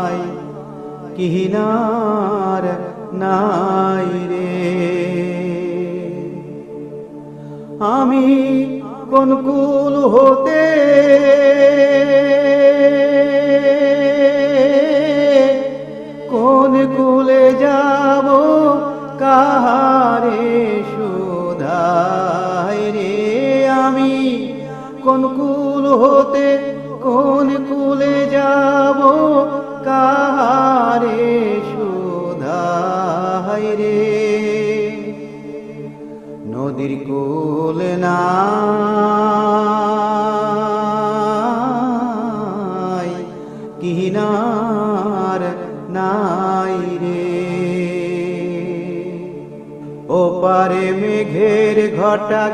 নাই, কিনার নাই রে। আমি কোন কুল হতে কোন কুলে যাব, কাহারে শুধাই রে। আমি কোন কুল হতে কোন কুলে যাব, কাহারে শুধাই রে। নদীর কুল নাই, কিনার নাই রে। ওপারে মেঘের ঘটা